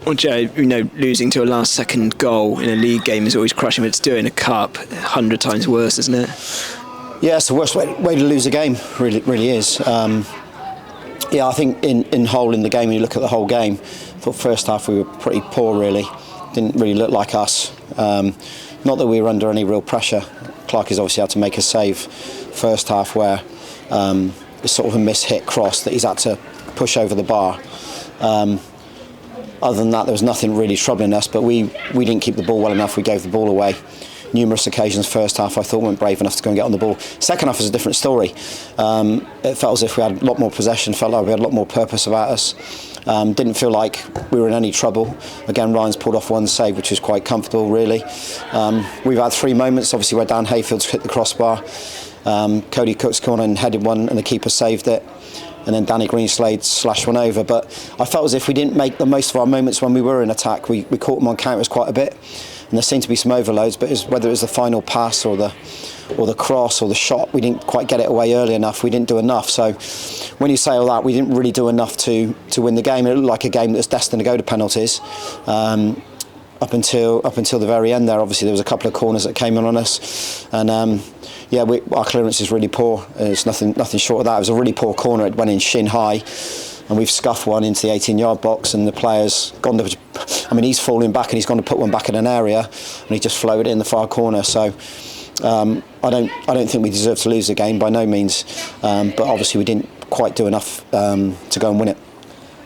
Well, Joe, losing to a last-second goal in a league game is always crushing, but to do it in a cup, 100 times worse, isn't it? Yeah, it's the worst way to lose a game, really is. I think in whole in the game, when you look at the whole game, I thought first half we were pretty poor, really. Didn't really look like us. Not that we were under any real pressure. Clark has obviously had to make a save first half where it's sort of a mishit cross that he's had to push over the bar. Other than that, there was nothing really troubling us, but we didn't keep the ball well enough. We gave the ball away. Numerous occasions first half I thought we weren't brave enough to go and get on the ball. Second half was a different story. It felt as if we had a lot more possession, felt like we had a lot more purpose about us. Didn't feel like we were in any trouble. Again, Ryan's pulled off one save, which was quite comfortable, really. We've had 3 moments, obviously, where Dan Hayfield's hit the crossbar. Cody Cook's corner and headed one, and the keeper saved it. And then Danny Greenslade slashed one over. But I felt as if we didn't make the most of our moments when we were in attack. We caught them on counters quite a bit. And there seemed to be some overloads, but whether it was the final pass or the cross or the shot, we didn't quite get it away early enough. We didn't do enough. So when you say all that, we didn't really do enough to win the game. It looked like a game that was destined to go to penalties. Up until the very end there, obviously there was a couple of corners that came in on us, and our clearance is really poor. It's nothing short of that. It was a really poor corner. It went in shin high, and we've scuffed one into the 18-yard box, and the player's gone to. I mean, he's falling back and he's gone to put one back in an area, and he just floated it in the far corner. So I don't think we deserve to lose the game by no means, but obviously we didn't quite do enough to go and win it.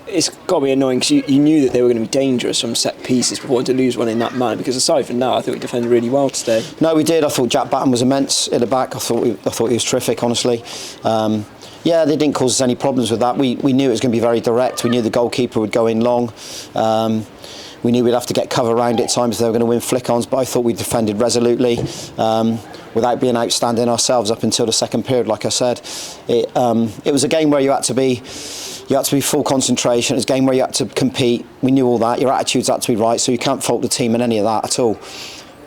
It's got to be annoying because you knew that they were going to be dangerous from set pieces before to lose one in that manner, because aside from that I think we defended really well today. No, we did. I thought Jack Batten was immense at the back. I thought he was terrific, honestly. They didn't cause us any problems with that. We knew it was going to be very direct. We knew the goalkeeper would go in long. We knew we'd have to get cover around at times if they were going to win flick-ons, but I thought we defended resolutely without being outstanding ourselves up until the second period. Like I said, it was a game where you had to be full concentration. It was a game where you had to compete. We knew all that. Your attitudes had to be right, so you can't fault the team in any of that at all.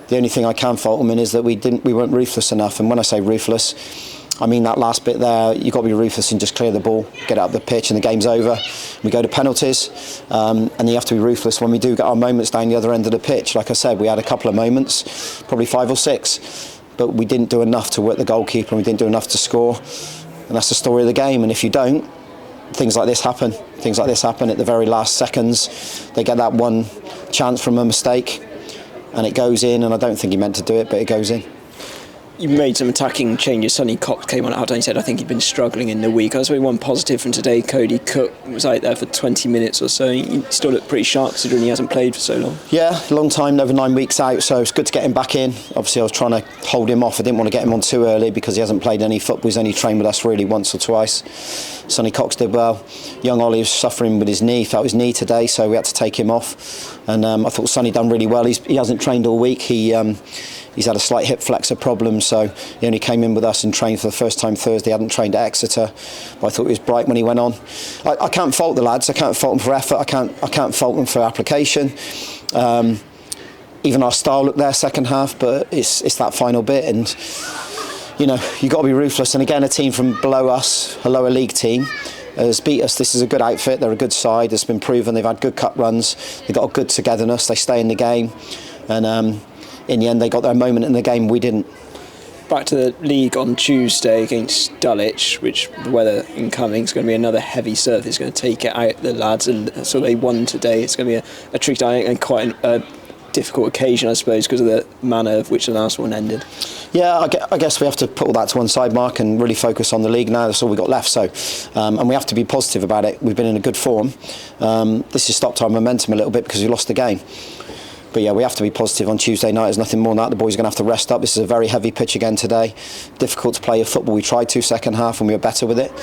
The only thing I can fault them in is that we weren't ruthless enough. And when I say ruthless, I mean that last bit there. You've got to be ruthless and just clear the ball, get out of the pitch, and the game's over. We go to penalties, and you have to be ruthless when we do get our moments down the other end of the pitch. Like I said, we had a couple of moments, probably 5 or 6, but we didn't do enough to work the goalkeeper, and we didn't do enough to score. And that's the story of the game. And if you don't, things like this happen. Things like this happen at the very last seconds. They get that one chance from a mistake, and it goes in. And I don't think he meant to do it, but it goes in. You made some attacking changes. Sonny Cox came on at half-time. He said, I think he'd been struggling in the week. I was one positive from today. Cody Cook was out there for 20 minutes or so. He still looked pretty sharp considering he hasn't played for so long. Yeah, long time, over 9 weeks out, so it's good to get him back in. Obviously, I was trying to hold him off. I didn't want to get him on too early because he hasn't played any football. He's only trained with us really once or twice. Sonny Cox did well. Young Ollie was suffering with his knee. He felt his knee today, so we had to take him off. And I thought Sonny done really well. He hasn't trained all week. He's had a slight hip flexor problem, so he only came in with us and trained for the first time Thursday. He hadn't trained at Exeter, but I thought he was bright when he went on. I can't fault the lads. I can't fault them for effort. I can't fault them for application. Even our style looked there second half, but it's that final bit, and you've got to be ruthless. And again, a team from below us, a lower league team, has beat us. This is a good outfit. They're a good side. It's been proven. They've had good cup runs. They've got a good togetherness. They stay in the game, and in the end, they got their moment in the game. We didn't. Back to the league on Tuesday against Dulwich, which the weather incoming is going to be another heavy surf. It's going to take it out the lads, and so they won today. It's going to be a treat and quite a difficult occasion, I suppose, because of the manner of which the last one ended. Yeah, I guess we have to put all that to one side, Mark, and really focus on the league now. That's all we've got left. So, and we have to be positive about it. We've been in a good form. This has stopped our momentum a little bit because we lost the game. But yeah, we have to be positive on Tuesday night. There's nothing more than that. The boys are going to have to rest up. This is a very heavy pitch again today. Difficult to play a football. We tried to second half and we were better with it.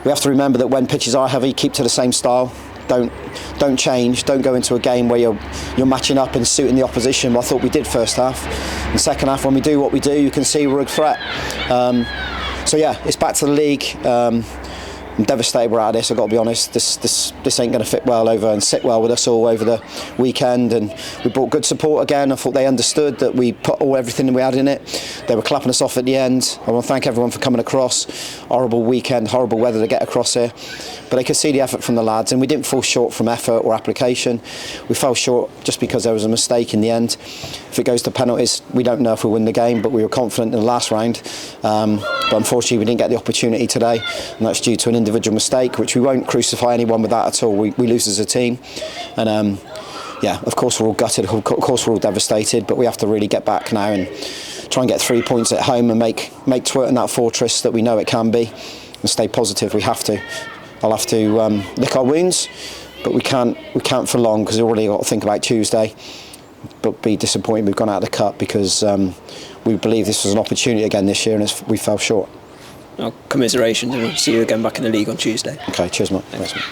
We have to remember that when pitches are heavy, keep to the same style. Don't change. Don't go into a game where you're matching up and suiting the opposition. I thought we did first half. And second half, when we do what we do, you can see we're a threat. So yeah, it's back to the league. I'm devastated we're out of this. I've got to be honest. This ain't going to fit well over and sit well with us all over the weekend. And we brought good support again. I thought they understood that we put everything we had in it. They were clapping us off at the end. I want to thank everyone for coming across. Horrible weekend, horrible weather to get across here. But they could see the effort from the lads, and we didn't fall short from effort or application. We fell short just because there was a mistake in the end. If it goes to penalties, we don't know if we'll win the game, but we were confident in the last round. But unfortunately, we didn't get the opportunity today, and that's due to an individual mistake, which we won't crucify anyone with that at all. We lose as a team, and yeah, of course we're all gutted, of course we're all devastated, but we have to really get back now and try and get 3 points at home and make Twerton that fortress that we know it can be, and stay positive. We have to. I'll have to lick our wounds, but we can't for long, because we've already got to think about Tuesday. But be disappointed we've gone out of the cup, because we believe this was an opportunity again this year, and we fell short. Commiserations, and we'll see you again back in the league on Tuesday. Okay, cheers, mate. Thanks, mate.